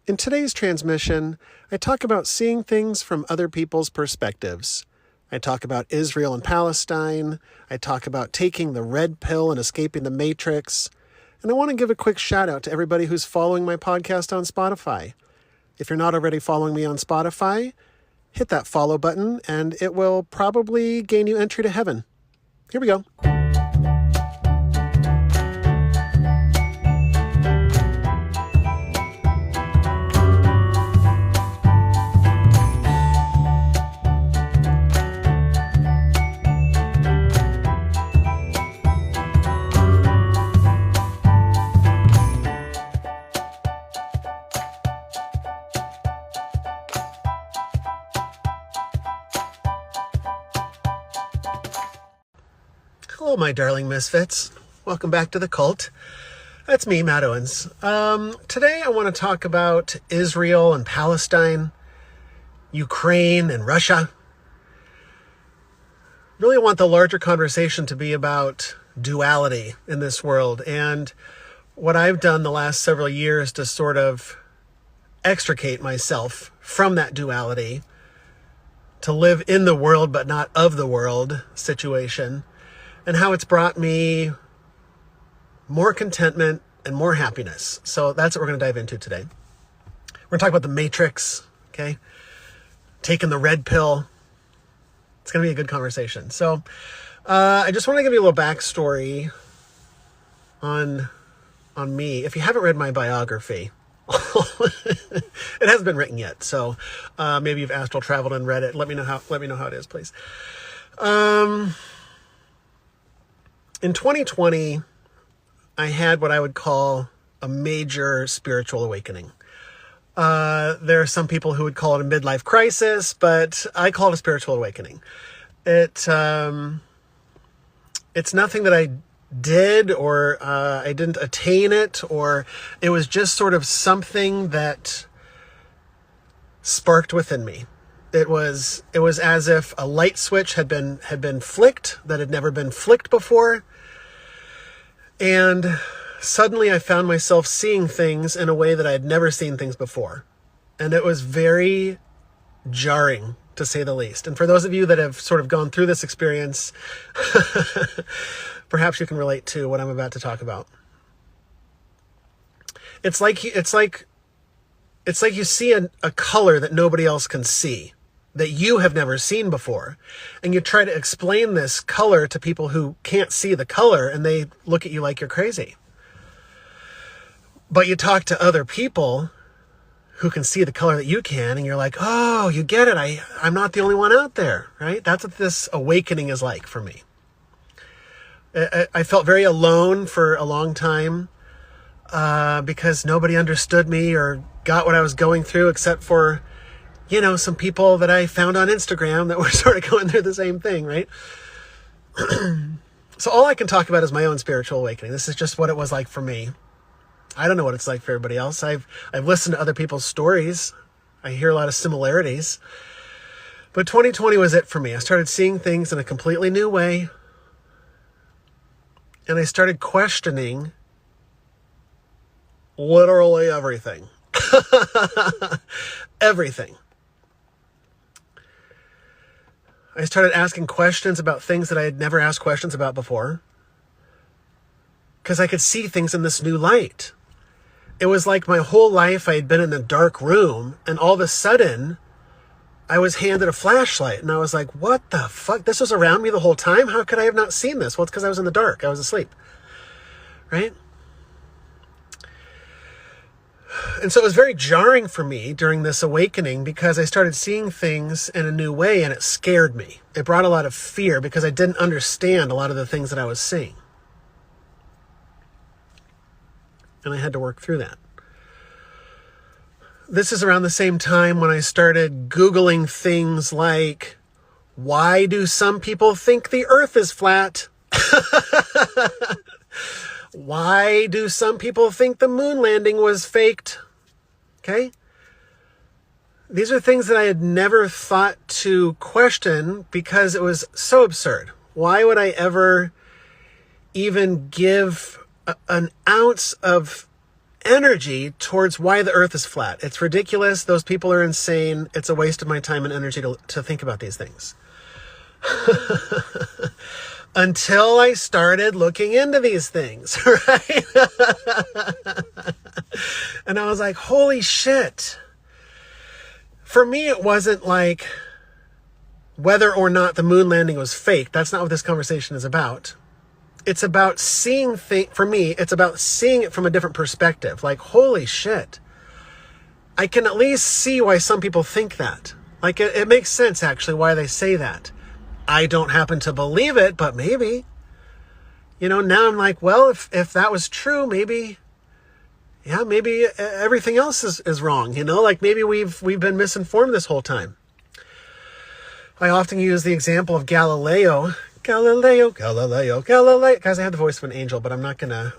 In today's transmission, I talk about seeing things from other people's perspectives. I talk about Israel and Palestine. I talk about taking the red pill and escaping the matrix. And I want to give a quick shout out to everybody who's following my podcast on Spotify. If you're not already following me on Spotify, hit that follow button and it will probably gain you entry to heaven. Here we go. Hello, my darling Misfits. Welcome back to the cult. That's me, Matt Owens. Today I want to talk about Israel and Palestine, Ukraine and Russia. Really want the larger conversation to be about duality in this world and what I've done the last several years to sort of extricate myself from that duality, to live in the world but not of the world situation, and how it's brought me more contentment and more happiness. So that's what we're going to dive into today. We're going to talk about the matrix, okay? Taking the red pill. It's going to be a good conversation. So I just want to give you a little backstory on me. If you haven't read my biography, it hasn't been written yet. So maybe you've astral traveled and read it. Let me know how it is, please. In 2020, I had what I would call a major spiritual awakening. There are some people who would call it a midlife crisis, but I call it a spiritual awakening. It's nothing that I did or I didn't attain it, or it was just sort of something that sparked within me. It was as if a light switch had been flicked that had never been flicked before. And suddenly I found myself seeing things in a way that I had never seen things before. And it was very jarring, to say the least. And for those of you that have sort of gone through this experience, perhaps you can relate to what I'm about to talk about. It's like you see a color that nobody else can see, that you have never seen before. And you try to explain this color to people who can't see the color, and they look at you like you're crazy. But you talk to other people who can see the color that you can, and you're like, oh, you get it. I'm not the only one out there, right? That's what this awakening is like for me. I felt very alone for a long time because nobody understood me or got what I was going through, except for some people that I found on Instagram that were sort of going through the same thing, right? So all I can talk about is my own spiritual awakening. This is just what it was like for me. I don't know what it's like for everybody else. I've listened to other people's stories. I hear a lot of similarities. But 2020 was it for me. I started seeing things in a completely new way. And I started questioning literally everything. Everything. I started asking questions about things that I had never asked questions about before, because I could see things in this new light. It was like my whole life I had been in a dark room, and all of a sudden I was handed a flashlight, and I was like, what the fuck? This was around me the whole time? How could I have not seen this? Well, it's because I was in the dark. I was asleep, right? And so it was very jarring for me during this awakening, because I started seeing things in a new way, and it scared me. It brought a lot of fear because I didn't understand a lot of the things that I was seeing. And I had to work through that. This is around the same time when I started Googling things like, why do some people think the earth is flat? Why do some people think the moon landing was faked? Okay? These are things that I had never thought to question because it was so absurd. Why would I ever even give an ounce of energy towards why the earth is flat. It's ridiculous. Those people are insane. It's a waste of my time and energy to think about these things. Until I started looking into these things, right? And I was like, holy shit. For me, it wasn't like whether or not the moon landing was fake. That's not what this conversation is about. It's about seeing for me, it's about seeing it from a different perspective. Like, holy shit. I can at least see why some people think that. Like, it makes sense, actually, why they say that. I don't happen to believe it, but maybe. Now I'm like, well, if that was true, maybe everything else is wrong, like maybe we've been misinformed this whole time. I often use the example of Galileo. Guys, I have the voice of an angel, but I'm not gonna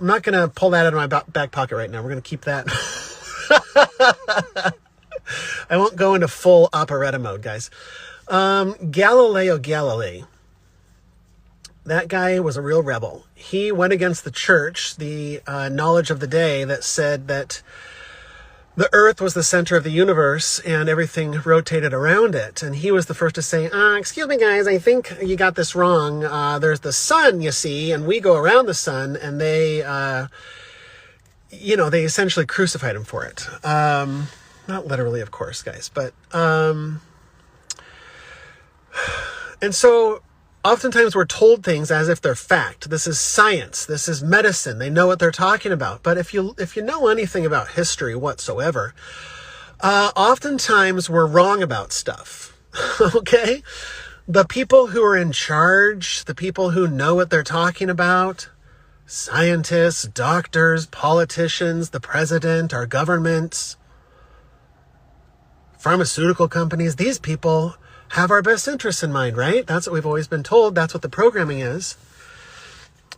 pull that out of my back pocket right now. We're gonna keep that. I won't go into full operetta mode, guys. Galileo Galilei. That guy was a real rebel. He went against the church, the knowledge of the day that said that the earth was the center of the universe and everything rotated around it. And he was the first to say, excuse me, guys, I think you got this wrong. There's the sun, you see, and we go around the sun. And they essentially crucified him for it. Not literally, of course, guys, but... And so oftentimes we're told things as if they're fact. This is science. This is medicine. They know what they're talking about. But if you know anything about history whatsoever, oftentimes we're wrong about stuff. Okay? The people who are in charge, the people who know what they're talking about, scientists, doctors, politicians, the president, our governments, pharmaceutical companies, these people have our best interests in mind, right? That's what we've always been told. That's what the programming is.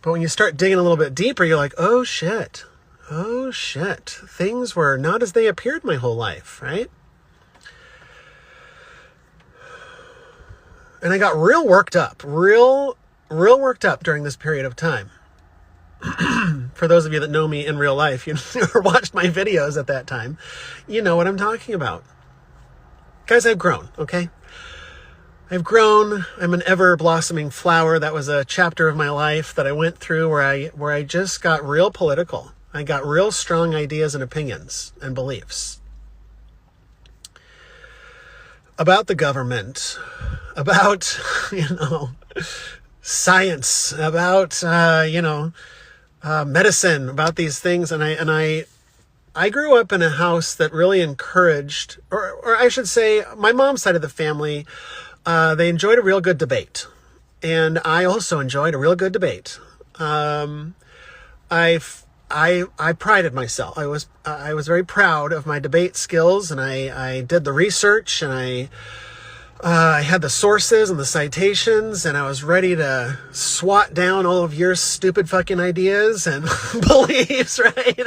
But when you start digging a little bit deeper, you're like, oh shit. Things were not as they appeared my whole life, right? And I got real worked up during this period of time. For those of you that know me in real life, or watched my videos at that time, you know what I'm talking about. Guys, I've grown, okay? I've grown. I'm an ever-blossoming flower. That was a chapter of my life that I went through where I just got real political. I got real strong ideas and opinions and beliefs about the government, about, science, about, medicine, about these things. And I grew up in a house that really encouraged, or I should say, my mom's side of the family, they enjoyed a real good debate. And I also enjoyed a real good debate. I prided myself. I was very proud of my debate skills, and I did the research, and I had the sources and the citations, and I was ready to swat down all of your stupid fucking ideas and beliefs, right?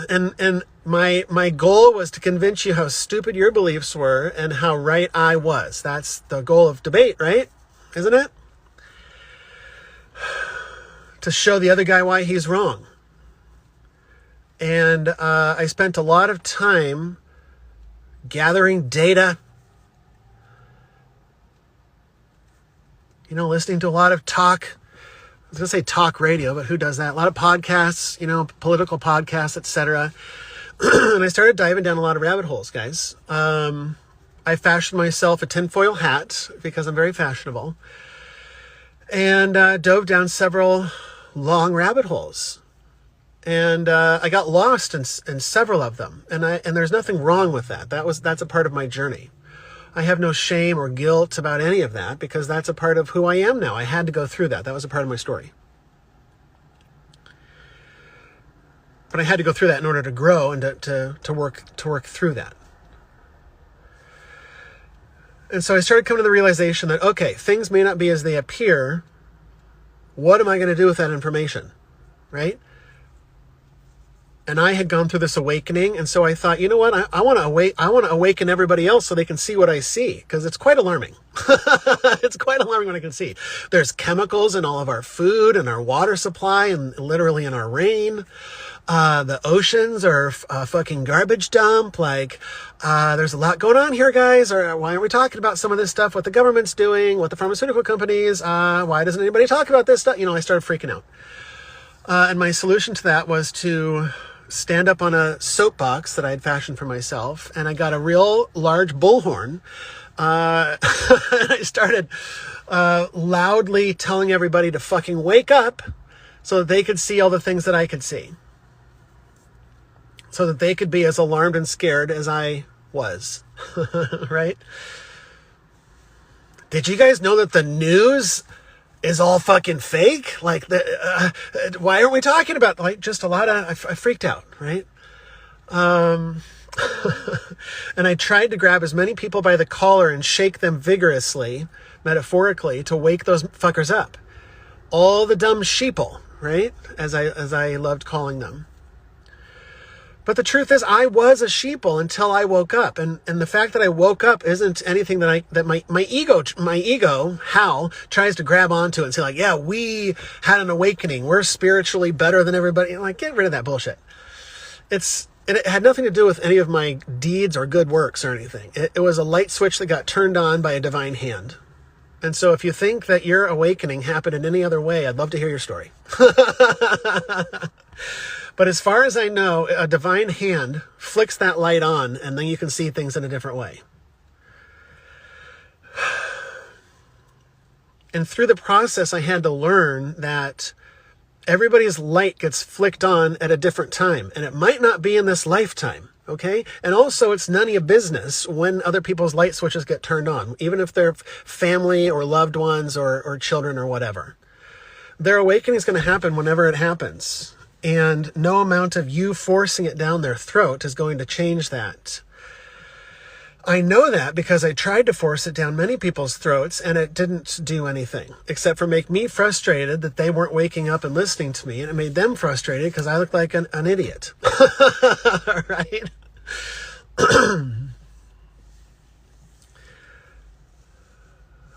And my goal was to convince you how stupid your beliefs were and how right I was. That's the goal of debate, right? Isn't it? To show the other guy why he's wrong. And I spent a lot of time gathering data, listening to a lot of talk. I was going to say talk radio, but who does that? A lot of podcasts, political podcasts, etc. And I started diving down a lot of rabbit holes, guys. I fashioned myself a tinfoil hat because I'm very fashionable, and dove down several long rabbit holes. And I got lost in several of them, and there's nothing wrong with that. That's a part of my journey. I have no shame or guilt about any of that because that's a part of who I am now. I had to go through that. That was a part of my story. But I had to go through that in order to grow and to work through that. And so I started coming to the realization that, okay, things may not be as they appear. What am I going to do with that information? Right? And I had gone through this awakening, and so I thought, you know what? I want to awaken everybody else so they can see what I see, because it's quite alarming. It's quite alarming what I can see. There's chemicals in all of our food and our water supply, and literally in our rain. The oceans are a fucking garbage dump. Like, there's a lot going on here, guys. Or why aren't we talking about some of this stuff? What the government's doing? What the pharmaceutical companies? Why doesn't anybody talk about this stuff? You know, I started freaking out. And my solution to that was to stand up on a soapbox that I had fashioned for myself, and I got a real large bullhorn. And I started loudly telling everybody to fucking wake up so that they could see all the things that I could see. So that they could be as alarmed and scared as I was. Right? Did you guys know that the news is all fucking fake? Like, why aren't we talking about, like, just a lot of, I freaked out, right? And I tried to grab as many people by the collar and shake them vigorously, metaphorically, to wake those fuckers up. All the dumb sheeple, right? As I loved calling them. But the truth is, I was a sheeple until I woke up. And the fact that I woke up isn't anything that my ego, Hal, tries to grab onto and say, like, yeah, we had an awakening. We're spiritually better than everybody. Like, get rid of that bullshit. It had nothing to do with any of my deeds or good works or anything. It was a light switch that got turned on by a divine hand. And so if you think that your awakening happened in any other way, I'd love to hear your story. But as far as I know, a divine hand flicks that light on, and then you can see things in a different way. And through the process, I had to learn that everybody's light gets flicked on at a different time, and it might not be in this lifetime, okay? And also, it's none of your business when other people's light switches get turned on, even if they're family or loved ones or children or whatever. Their awakening is going to happen whenever it happens. And no amount of you forcing it down their throat is going to change that. I know that because I tried to force it down many people's throats, and it didn't do anything except for make me frustrated that they weren't waking up and listening to me. And it made them frustrated because I looked like an idiot. Right?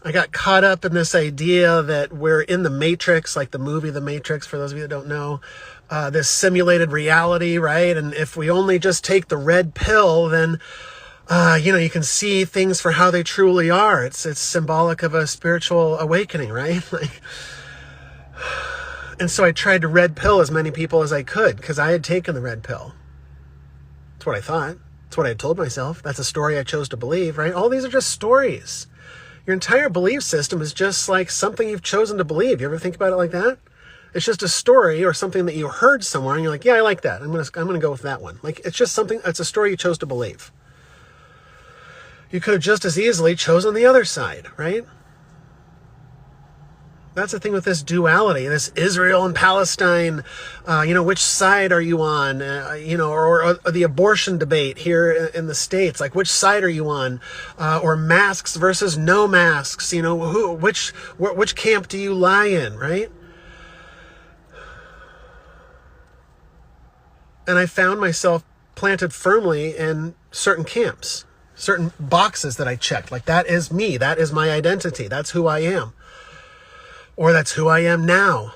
I got caught up in this idea that we're in the Matrix, like the movie The Matrix, for those of you that don't know. This simulated reality, right? And if we only just take the red pill, then, you can see things for how they truly are. It's symbolic of a spiritual awakening, right? And so I tried to red pill as many people as I could because I had taken the red pill. That's what I thought. That's what I had told myself. That's a story I chose to believe, right? All these are just stories. Your entire belief system is just like something you've chosen to believe. You ever think about it like that? It's just a story or something that you heard somewhere and you're like, yeah, I like that. I'm gonna go with that one. Like, it's just something, it's a story you chose to believe. You could have just as easily chosen the other side, right? That's the thing with this duality, this Israel and Palestine, which side are you on, or the abortion debate here in the States, like which side are you on, or masks versus no masks, which camp do you lie in, right? And I found myself planted firmly in certain camps, certain boxes that I checked, like that is me, that is my identity, that's who I am. Or that's who I am now,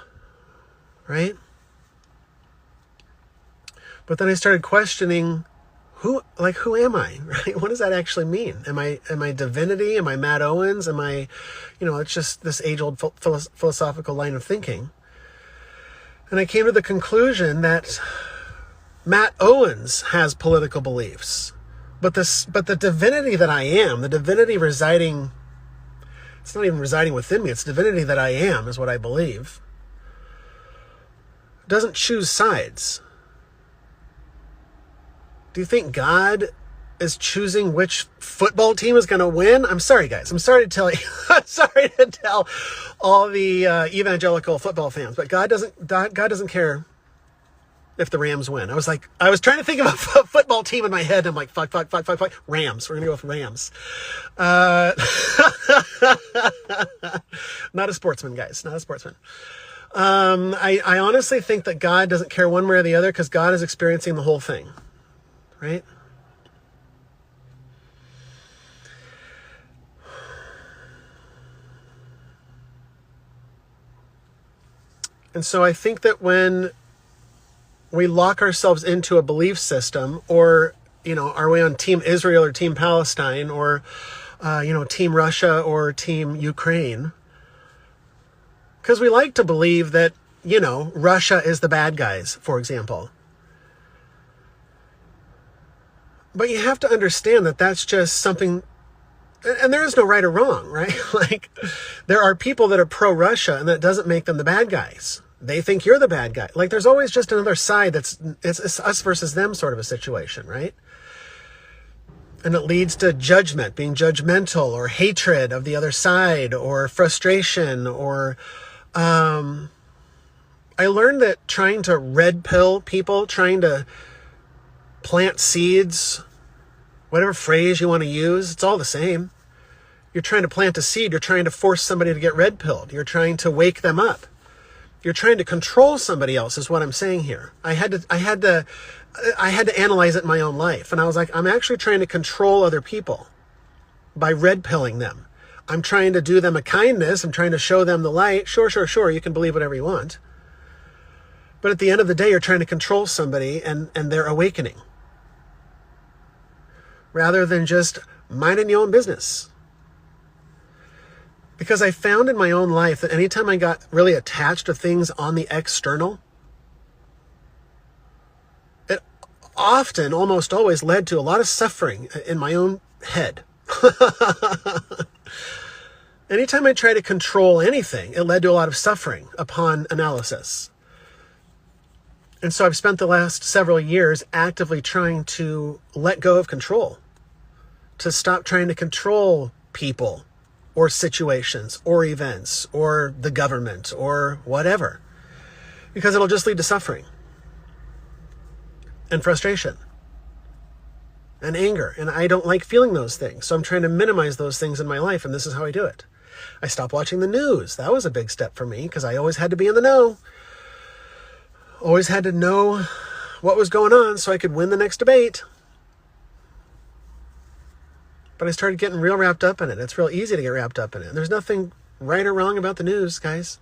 right? But then I started questioning, who am I, right? What does that actually mean? Am I divinity? Am I Matt Owens? Am I, it's just this age-old philosophical line of thinking. And I came to the conclusion that Matt Owens has political beliefs, but the divinity that I am, the divinity residing, it's not even residing within me, it's divinity that I am, is what I believe, doesn't choose sides. Do you think God is choosing which football team is going to win? I'm sorry, guys. I'm sorry to tell you. I'm sorry to tell all the evangelical football fans, but God doesn't care if the Rams win. I was trying to think of a football team in my head. And I'm like, fuck. Rams. We're going to go with Rams. Not a sportsman, guys. Not a sportsman. I honestly think that God doesn't care one way or the other because God is experiencing the whole thing, right? And so I think that when we lock ourselves into a belief system, or, are we on Team Israel or Team Palestine, or, Team Russia or Team Ukraine? Because we like to believe that, Russia is the bad guys, for example. But you have to understand that that's just something, and there is no right or wrong, right? Like, there are people that are pro-Russia, and that doesn't make them the bad guys. They think you're the bad guy. Like, there's always just another side it's us versus them sort of a situation, right? And it leads to judgment, being judgmental, or hatred of the other side, or frustration, or I learned that trying to red pill people, trying to plant seeds, whatever phrase you want to use, it's all the same. You're trying to plant a seed. You're trying to force somebody to get red pilled. You're trying to wake them up. You're trying to control somebody else, is what I'm saying here. I had to analyze it in my own life. And I was like, I'm actually trying to control other people by red pilling them. I'm trying to do them a kindness. I'm trying to show them the light. Sure. You can believe whatever you want. But at the end of the day, you're trying to control somebody and their awakening, rather than just minding your own business. Because I found in my own life that anytime I got really attached to things on the external, it often, almost always, led to a lot of suffering in my own head. Anytime I try to control anything, it led to a lot of suffering upon analysis. And so I've spent the last several years actively trying to let go of control, to stop trying to control people, or situations, or events, or the government, or whatever. Because it'll just lead to suffering, and frustration, and anger. And I don't like feeling those things. So I'm trying to minimize those things in my life, and this is how I do it. I stopped watching the news. That was a big step for me, because I always had to be in the know. Always had to know what was going on so I could win the next debate. But I started getting real wrapped up in it. It's real easy to get wrapped up in it. There's nothing right or wrong about the news, guys.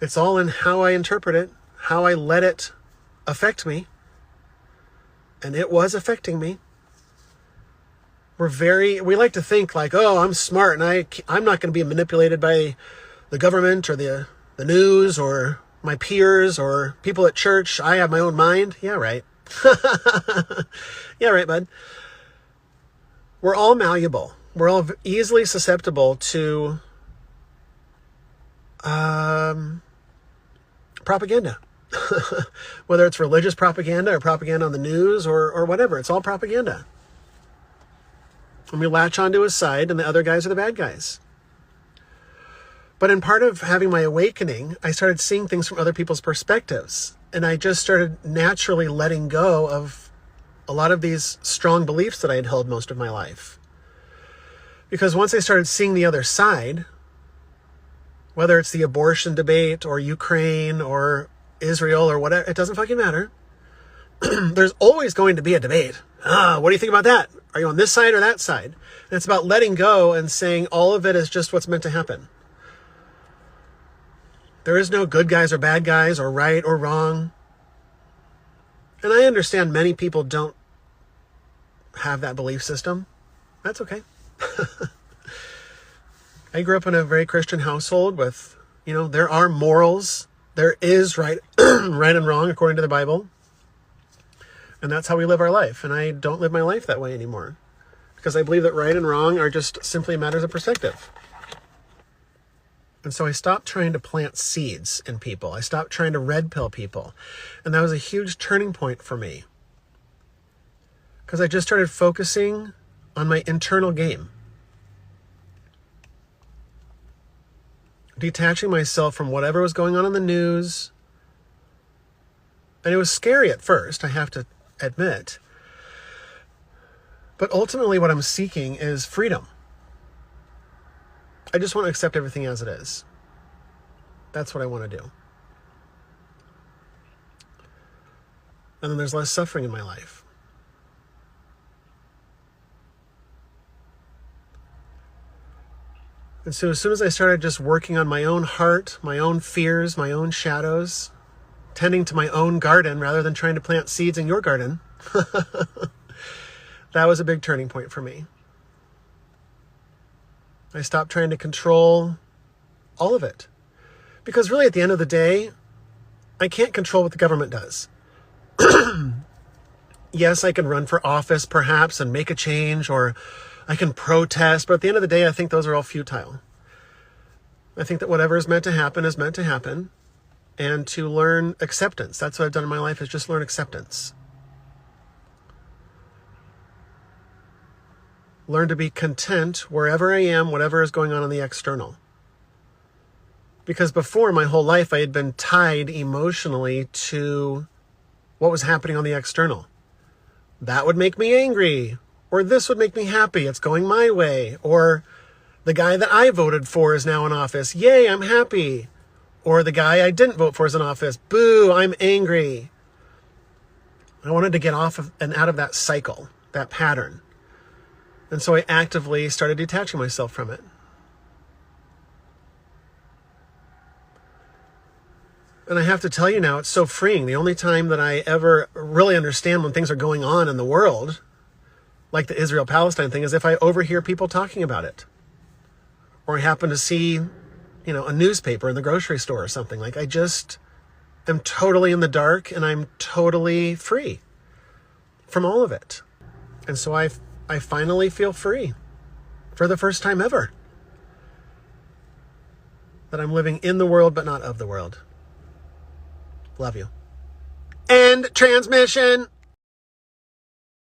It's all in how I interpret it, how I let it affect me. And it was affecting me. We like to think like, oh, I'm smart and I'm not going to be manipulated by the government or the news or my peers or people at church. I have my own mind. Yeah, right. Yeah, right, bud. We're all malleable. We're all easily susceptible to propaganda. Whether it's religious propaganda or propaganda on the news or whatever. It's all propaganda. And we latch onto his side, and the other guys are the bad guys. But in part of having my awakening, I started seeing things from other people's perspectives. And I just started naturally letting go of a lot of these strong beliefs that I had held most of my life. Because once I started seeing the other side, whether it's the abortion debate or Ukraine or Israel or whatever, it doesn't fucking matter. There's always going to be a debate. What do you think about that? Are you on this side or that side? And it's about letting go and saying all of it is just what's meant to happen. There is no good guys or bad guys or right or wrong. And I understand many people don't have that belief system. That's okay. I grew up in a very Christian household with, there are morals. There is right and wrong according to the Bible. And that's how we live our life. And I don't live my life that way anymore. Because I believe that right and wrong are just simply matters of perspective. And so I stopped trying to plant seeds in people. I stopped trying to red pill people. And that was a huge turning point for me. Because I just started focusing on my internal game. Detaching myself from whatever was going on in the news. And it was scary at first, I have to admit. But ultimately what I'm seeking is freedom. I just want to accept everything as it is. That's what I want to do. And then there's less suffering in my life. And so as soon as I started just working on my own heart, my own fears, my own shadows, tending to my own garden rather than trying to plant seeds in your garden, that was a big turning point for me. I stopped trying to control all of it. Because really at the end of the day, I can't control what the government does. Yes, I can run for office perhaps and make a change, or I can protest, but at the end of the day, I think those are all futile. I think that whatever is meant to happen is meant to happen, and to learn acceptance. That's what I've done in my life, is just learn acceptance. Learn to be content wherever I am, whatever is going on in the external. Because before, my whole life, I had been tied emotionally to what was happening on the external. That would make me angry, or this would make me happy. It's going my way. Or the guy that I voted for is now in office. Yay, I'm happy. Or the guy I didn't vote for is in office. Boo, I'm angry. I wanted to get off of and out of that cycle, that pattern. And so I actively started detaching myself from it. And I have to tell you now, it's so freeing. The only time that I ever really understand when things are going on in the world, like the Israel-Palestine thing, is if I overhear people talking about it. Or I happen to see, a newspaper in the grocery store or something. Like, I just am totally in the dark, and I'm totally free from all of it. And so I finally feel free for the first time ever. That I'm living in the world, but not of the world. Love you. End transmission.